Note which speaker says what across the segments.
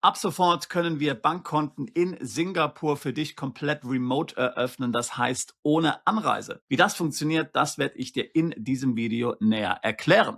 Speaker 1: Ab sofort können wir Bankkonten in Singapur für dich komplett remote eröffnen, das heißt ohne Anreise. Wie das funktioniert, das werde ich dir in diesem Video näher erklären.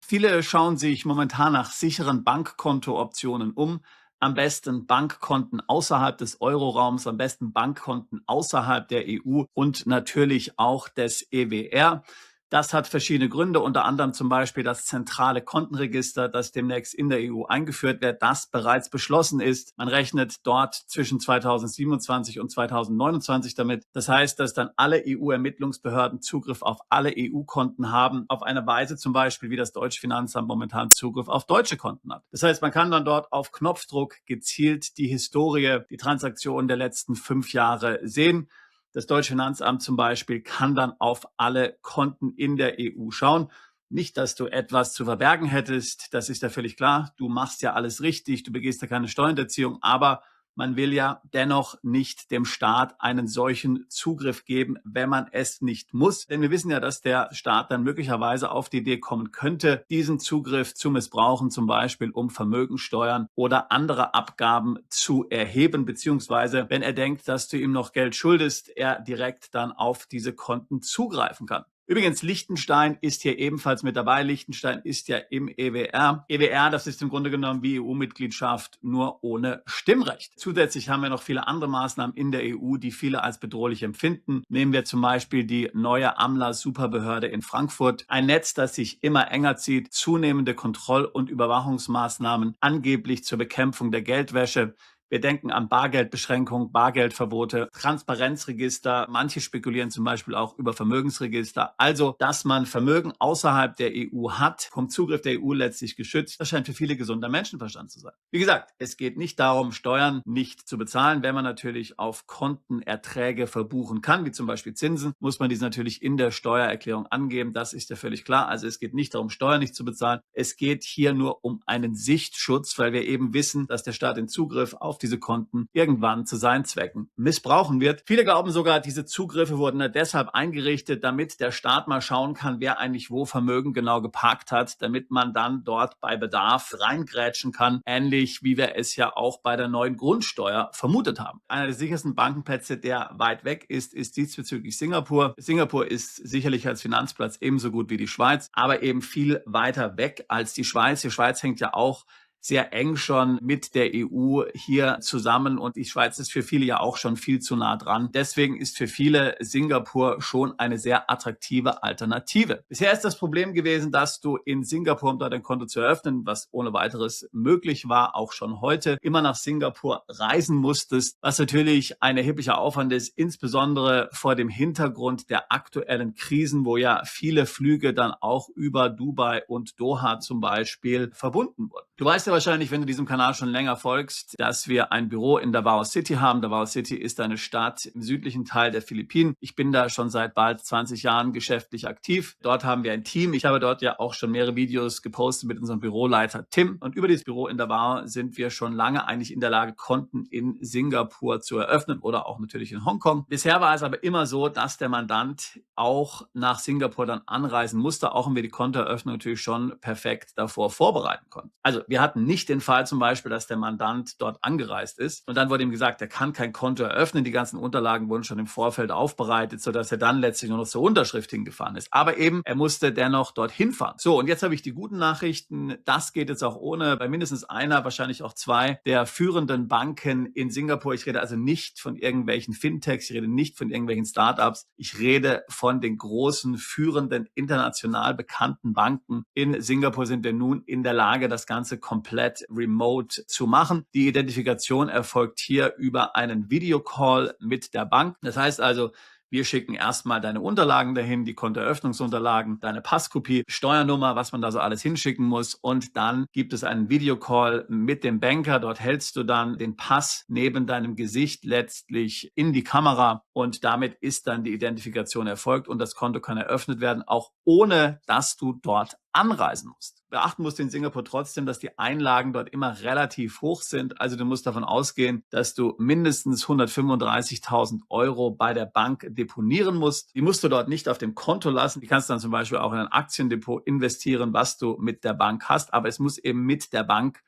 Speaker 1: Viele schauen sich momentan nach sicheren Bankkontooptionen um. Am besten Bankkonten außerhalb des Euroraums, am besten Bankkonten außerhalb der EU und natürlich auch des EWR. Das hat verschiedene Gründe, unter anderem zum Beispiel das zentrale Kontenregister, das demnächst in der EU eingeführt wird, das bereits beschlossen ist. Man rechnet dort zwischen 2027 und 2029 damit. Das heißt, dass dann alle EU-Ermittlungsbehörden Zugriff auf alle EU-Konten haben, auf eine Weise zum Beispiel, wie das deutsche Finanzamt momentan Zugriff auf deutsche Konten hat. Das heißt, man kann dann dort auf Knopfdruck gezielt die Historie, die Transaktionen der letzten 5 Jahre sehen. Das deutsche Finanzamt zum Beispiel kann dann auf alle Konten in der EU schauen. Nicht, dass du etwas zu verbergen hättest, das ist ja völlig klar. Du machst ja alles richtig, du begehst ja keine Steuerhinterziehung, aber man will ja dennoch nicht dem Staat einen solchen Zugriff geben, wenn man es nicht muss. Denn wir wissen ja, dass der Staat dann möglicherweise auf die Idee kommen könnte, diesen Zugriff zu missbrauchen, zum Beispiel um Vermögensteuern oder andere Abgaben zu erheben, beziehungsweise wenn er denkt, dass du ihm noch Geld schuldest, er direkt dann auf diese Konten zugreifen kann. Übrigens, Liechtenstein ist hier ebenfalls mit dabei. Liechtenstein ist ja im EWR. EWR, das ist im Grunde genommen wie EU-Mitgliedschaft, nur ohne Stimmrecht. Zusätzlich haben wir noch viele andere Maßnahmen in der EU, die viele als bedrohlich empfinden. Nehmen wir zum Beispiel die neue AMLA-Superbehörde in Frankfurt. Ein Netz, das sich immer enger zieht, zunehmende Kontroll- und Überwachungsmaßnahmen, angeblich zur Bekämpfung der Geldwäsche. Wir denken an Bargeldbeschränkungen, Bargeldverbote, Transparenzregister. Manche spekulieren zum Beispiel auch über Vermögensregister. Also, dass man Vermögen außerhalb der EU hat, vom Zugriff der EU letztlich geschützt, das scheint für viele gesunder Menschenverstand zu sein. Wie gesagt, es geht nicht darum, Steuern nicht zu bezahlen. Wenn man natürlich auf Konten Erträge verbuchen kann, wie zum Beispiel Zinsen, muss man diese natürlich in der Steuererklärung angeben. Das ist ja völlig klar. Also es geht nicht darum, Steuern nicht zu bezahlen. Es geht hier nur um einen Sichtschutz, weil wir eben wissen, dass der Staat den Zugriff auf diese Konten irgendwann zu seinen Zwecken missbrauchen wird. Viele glauben sogar, diese Zugriffe wurden deshalb eingerichtet, damit der Staat mal schauen kann, wer eigentlich wo Vermögen genau geparkt hat, damit man dann dort bei Bedarf reingrätschen kann, ähnlich wie wir es ja auch bei der neuen Grundsteuer vermutet haben. Einer der sichersten Bankenplätze, der weit weg ist, ist diesbezüglich Singapur. Singapur ist sicherlich als Finanzplatz ebenso gut wie die Schweiz, aber eben viel weiter weg als die Schweiz. Die Schweiz hängt ja auch sehr eng schon mit der EU hier zusammen und die Schweiz ist für viele ja auch schon viel zu nah dran. Deswegen ist für viele Singapur schon eine sehr attraktive Alternative. Bisher ist das Problem gewesen, dass du in Singapur, um dort ein Konto zu eröffnen, was ohne weiteres möglich war, auch schon heute, immer nach Singapur reisen musstest, was natürlich ein erheblicher Aufwand ist, insbesondere vor dem Hintergrund der aktuellen Krisen, wo ja viele Flüge dann auch über Dubai und Doha zum Beispiel verbunden wurden. Du weißt ja wahrscheinlich, wenn du diesem Kanal schon länger folgst, dass wir ein Büro in Davao City haben. Davao City ist eine Stadt im südlichen Teil der Philippinen. Ich bin da schon seit bald 20 Jahren geschäftlich aktiv. Dort haben wir ein Team. Ich habe dort ja auch schon mehrere Videos gepostet mit unserem Büroleiter Tim. Und über dieses Büro in Davao sind wir schon lange eigentlich in der Lage, Konten in Singapur zu eröffnen oder auch natürlich in Hongkong. Bisher war es aber immer so, dass der Mandant auch nach Singapur dann anreisen musste, auch wenn wir die Kontoeröffnung natürlich schon perfekt davor vorbereiten konnten. Also wir hatten nicht den Fall zum Beispiel, dass der Mandant dort angereist ist und dann wurde ihm gesagt, er kann kein Konto eröffnen. Die ganzen Unterlagen wurden schon im Vorfeld aufbereitet, sodass er dann letztlich nur noch zur Unterschrift hingefahren ist. Aber eben, er musste dennoch dorthin fahren. So, und jetzt habe ich die guten Nachrichten. Das geht jetzt auch ohne, bei mindestens einer, wahrscheinlich auch 2 der führenden Banken in Singapur. Ich rede also nicht von irgendwelchen Fintechs, ich rede nicht von irgendwelchen Startups. Ich rede von den großen, führenden, international bekannten Banken. In Singapur sind wir nun in der Lage, das Ganze komplett remote zu machen. Die Identifikation erfolgt hier über einen Videocall mit der Bank. Das heißt also, wir schicken erstmal deine Unterlagen dahin, die Kontoeröffnungsunterlagen, deine Passkopie, Steuernummer, was man da so alles hinschicken muss. Und dann gibt es einen Videocall mit dem Banker. Dort hältst du dann den Pass neben deinem Gesicht letztlich in die Kamera und damit ist dann die Identifikation erfolgt und das Konto kann eröffnet werden, auch ohne dass du dort anreisen musst. Beachten musst du in Singapur trotzdem, dass die Einlagen dort immer relativ hoch sind. Also du musst davon ausgehen, dass du mindestens 135.000 Euro bei der Bank deponieren musst. Die musst du dort nicht auf dem Konto lassen. Die kannst du dann zum Beispiel auch in ein Aktiendepot investieren, was du mit der Bank hast. Aber es muss eben mit der Bank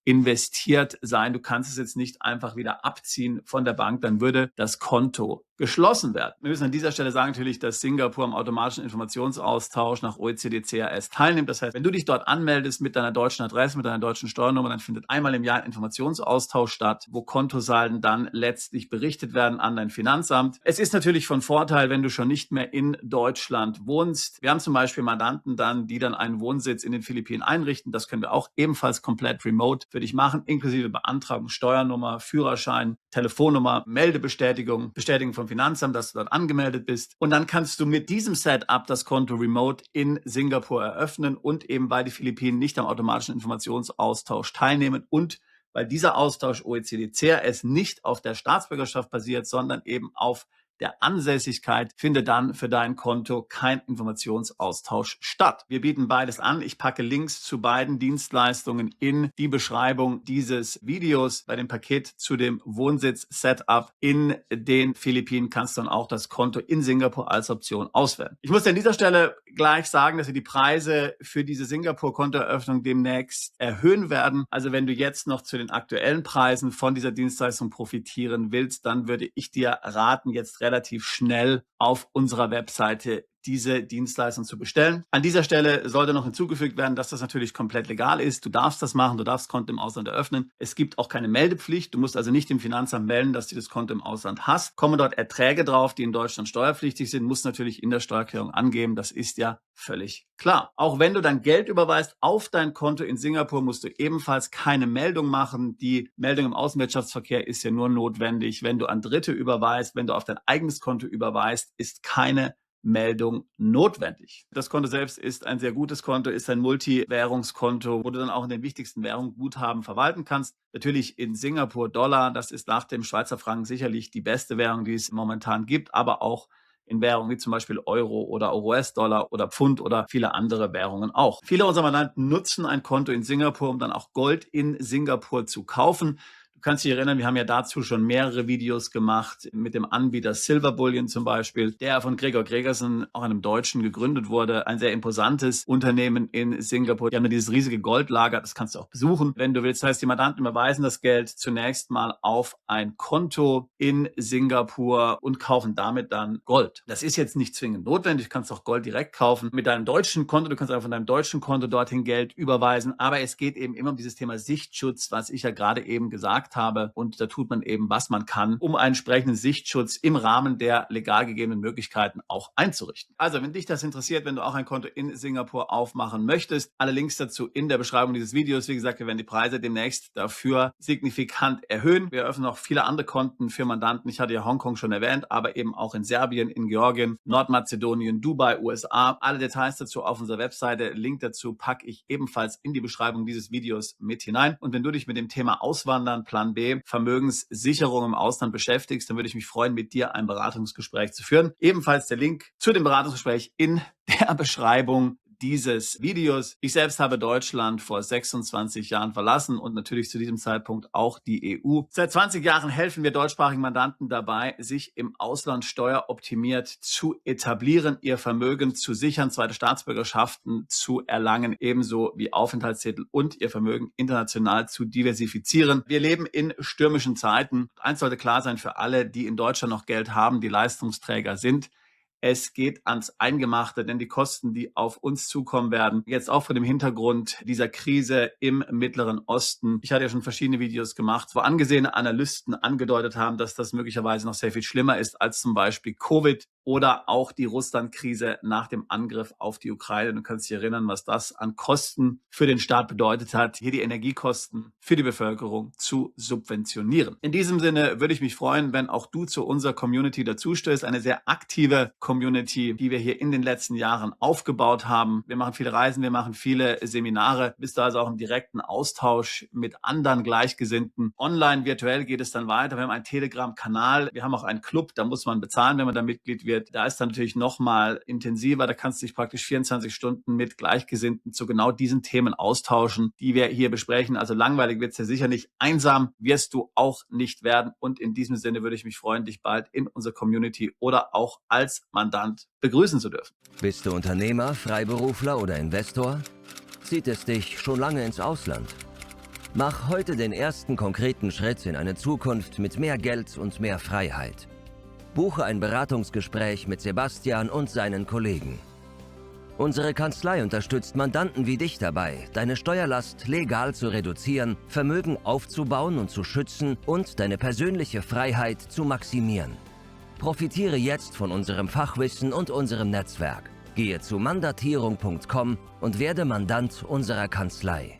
Speaker 1: investiert sein. Du kannst es jetzt nicht einfach wieder abziehen von der Bank, dann würde das Konto geschlossen werden. Wir müssen an dieser Stelle sagen natürlich, dass Singapur am automatischen Informationsaustausch nach OECD CAS teilnimmt. Das heißt, wenn du dich dort anmeldest mit deiner deutschen Adresse, mit deiner deutschen Steuernummer, dann findet einmal im Jahr ein Informationsaustausch statt, wo Kontosalden dann letztlich berichtet werden an dein Finanzamt. Es ist natürlich von Vorteil, wenn du schon nicht mehr in Deutschland wohnst. Wir haben zum Beispiel Mandanten dann, die dann einen Wohnsitz in den Philippinen einrichten. Das können wir auch ebenfalls komplett remote für dich machen, inklusive Beantragung, Steuernummer, Führerschein, Telefonnummer, Meldebestätigung, Bestätigung vom Finanzamt, dass du dort angemeldet bist. Und dann kannst du mit diesem Setup das Konto remote in Singapur eröffnen und eben, weil die Philippinen nicht am automatischen Informationsaustausch teilnehmen und weil dieser Austausch OECD-CRS nicht auf der Staatsbürgerschaft basiert, sondern eben auf der Ansässigkeit, findet dann für dein Konto kein Informationsaustausch statt. Wir bieten beides an. Ich packe Links zu beiden Dienstleistungen in die Beschreibung dieses Videos. Bei dem Paket zu dem Wohnsitz-Setup in den Philippinen kannst du dann auch das Konto in Singapur als Option auswählen. Ich muss dir an dieser Stelle gleich sagen, dass wir die Preise für diese Singapur-Kontoeröffnung demnächst erhöhen werden. Also wenn du jetzt noch zu den aktuellen Preisen von dieser Dienstleistung profitieren willst, dann würde ich dir raten, jetzt relativ schnell auf unserer Webseite diese Dienstleistung zu bestellen. An dieser Stelle sollte noch hinzugefügt werden, dass das natürlich komplett legal ist. Du darfst das machen, du darfst Konto im Ausland eröffnen. Es gibt auch keine Meldepflicht. Du musst also nicht dem Finanzamt melden, dass du das Konto im Ausland hast. Kommen dort Erträge drauf, die in Deutschland steuerpflichtig sind, musst natürlich in der Steuererklärung angeben. Das ist ja völlig klar. Auch wenn du dann Geld überweist auf dein Konto in Singapur, musst du ebenfalls keine Meldung machen. Die Meldung im Außenwirtschaftsverkehr ist ja nur notwendig, wenn du an Dritte überweist. Wenn du auf dein eigenes Konto überweist, ist keine Meldung notwendig. Das Konto selbst ist ein sehr gutes Konto, ist ein Multiwährungskonto, wo du dann auch in den wichtigsten Währungen Guthaben verwalten kannst. Natürlich in Singapur Dollar, das ist nach dem Schweizer Franken sicherlich die beste Währung, die es momentan gibt, aber auch in Währungen wie zum Beispiel Euro oder US-Dollar oder Pfund oder viele andere Währungen auch. Viele unserer Mandanten nutzen ein Konto in Singapur, um dann auch Gold in Singapur zu kaufen. Du kannst dich erinnern, wir haben ja dazu schon mehrere Videos gemacht mit dem Anbieter Silver Bullion zum Beispiel, der von Gregor Gregersen, auch einem Deutschen, gegründet wurde. Ein sehr imposantes Unternehmen in Singapur. Die haben ja dieses riesige Goldlager, das kannst du auch besuchen, wenn du willst. Das heißt, die Mandanten überweisen das Geld zunächst mal auf ein Konto in Singapur und kaufen damit dann Gold. Das ist jetzt nicht zwingend notwendig, du kannst auch Gold direkt kaufen mit deinem deutschen Konto. Du kannst einfach von deinem deutschen Konto dorthin Geld überweisen, aber es geht eben immer um dieses Thema Sichtschutz, was ich ja gerade eben gesagt habe. Und da tut man eben, was man kann, um einen entsprechenden Sichtschutz im Rahmen der legal gegebenen Möglichkeiten auch einzurichten. Also, wenn dich das interessiert, wenn du auch ein Konto in Singapur aufmachen möchtest, alle Links dazu in der Beschreibung dieses Videos. Wie gesagt, wir werden die Preise demnächst dafür signifikant erhöhen. Wir eröffnen auch viele andere Konten für Mandanten. Ich hatte ja Hongkong schon erwähnt, aber eben auch in Serbien, in Georgien, Nordmazedonien, Dubai, USA. Alle Details dazu auf unserer Webseite. Link dazu packe ich ebenfalls in die Beschreibung dieses Videos mit hinein. Und wenn du dich mit dem Thema Auswandern, Plan B, Vermögenssicherung im Ausland beschäftigst, dann würde ich mich freuen, mit dir ein Beratungsgespräch zu führen. Ebenfalls der Link zu dem Beratungsgespräch in der Beschreibung dieses Videos. Ich selbst habe Deutschland vor 26 Jahren verlassen und natürlich zu diesem Zeitpunkt auch die EU. Seit 20 Jahren helfen wir deutschsprachigen Mandanten dabei, sich im Ausland steueroptimiert zu etablieren, ihr Vermögen zu sichern, zweite Staatsbürgerschaften zu erlangen, ebenso wie Aufenthaltstitel und ihr Vermögen international zu diversifizieren. Wir leben in stürmischen Zeiten. Eins sollte klar sein für alle, die in Deutschland noch Geld haben, die Leistungsträger sind: Es geht ans Eingemachte, denn die Kosten, die auf uns zukommen werden, jetzt auch vor dem Hintergrund dieser Krise im Mittleren Osten. Ich hatte ja schon verschiedene Videos gemacht, wo angesehene Analysten angedeutet haben, dass das möglicherweise noch sehr viel schlimmer ist als zum Beispiel Covid oder auch die Russland-Krise nach dem Angriff auf die Ukraine. Du kannst dich erinnern, was das an Kosten für den Staat bedeutet hat, hier die Energiekosten für die Bevölkerung zu subventionieren. In diesem Sinne würde ich mich freuen, wenn auch du zu unserer Community dazustößt. Eine sehr aktive Community, die wir hier in den letzten Jahren aufgebaut haben. Wir machen viele Reisen, wir machen viele Seminare. Bist du also auch im direkten Austausch mit anderen Gleichgesinnten. Online, virtuell geht es dann weiter. Wir haben einen Telegram-Kanal. Wir haben auch einen Club, da muss man bezahlen, wenn man da Mitglied wird. stattfindet. Da ist dann natürlich nochmal intensiver. Da kannst du dich praktisch 24 Stunden mit Gleichgesinnten zu genau diesen Themen austauschen, die wir hier besprechen. Also langweilig wird es ja sicher nicht. Einsam wirst du auch nicht werden. Und in diesem Sinne würde ich mich freuen, dich bald in unserer Community oder auch als Mandant begrüßen zu dürfen.
Speaker 2: Bist du Unternehmer, Freiberufler oder Investor? Zieht es dich schon lange ins Ausland? Mach heute den ersten konkreten Schritt in eine Zukunft mit mehr Geld und mehr Freiheit. Buche ein Beratungsgespräch mit Sebastian und seinen Kollegen. Unsere Kanzlei unterstützt Mandanten wie dich dabei, deine Steuerlast legal zu reduzieren, Vermögen aufzubauen und zu schützen und deine persönliche Freiheit zu maximieren. Profitiere jetzt von unserem Fachwissen und unserem Netzwerk. Gehe zu mandatierung.com und werde Mandant unserer Kanzlei.